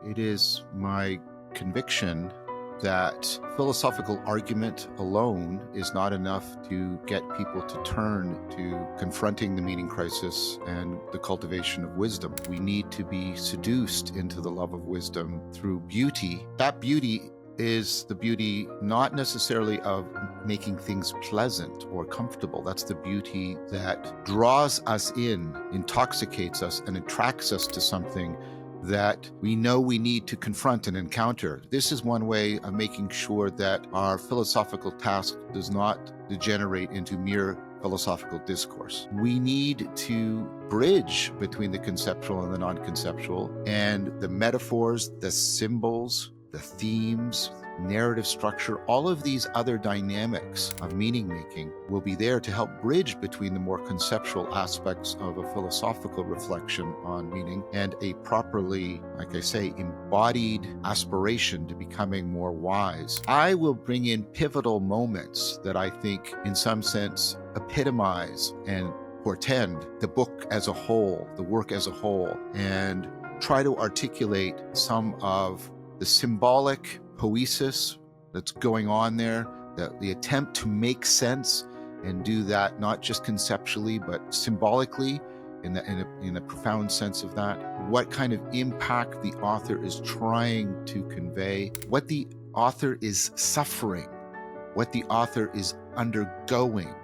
It is my conviction that philosophical argument alone is not enough to get people to turn to confronting the meaning crisis and the cultivation of wisdom. We need to be seduced into the love of wisdom through beauty. That beauty is the beauty not necessarily of making things pleasant or comfortable. That's the beauty that draws us in, intoxicates us, and attracts us to something that we know we need to confront and encounter. This is one way of making sure that our philosophical task does not degenerate into mere philosophical discourse. We need to bridge between the conceptual and the non-conceptual, and the metaphors, the symbols, the themes, narrative structure, all of these other dynamics of meaning making will be there to help bridge between the more conceptual aspects of a philosophical reflection on meaning and a properly, like I say, embodied aspiration to becoming more wise. I will bring in pivotal moments that I think in some sense epitomize and portend the book as a whole, the work as a whole, and try to articulate some of the symbolic poesis that's going on there, the attempt to make sense and do that not just conceptually but symbolically in a profound sense of that. What kind of impact the author is trying to convey, what the author is suffering, what the author is undergoing,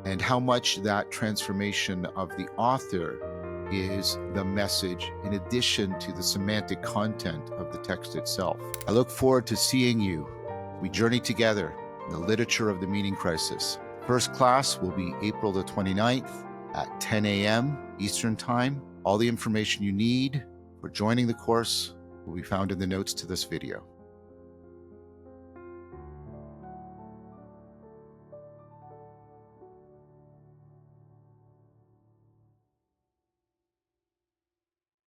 and how much that transformation of the author is the message in addition to the semantic content of the text itself. I look forward to seeing you. We journey together in the literature of the meaning crisis. First class will be April the 29th at 10 a.m. Eastern Time. All the information you need for joining the course will be found in the notes to this video.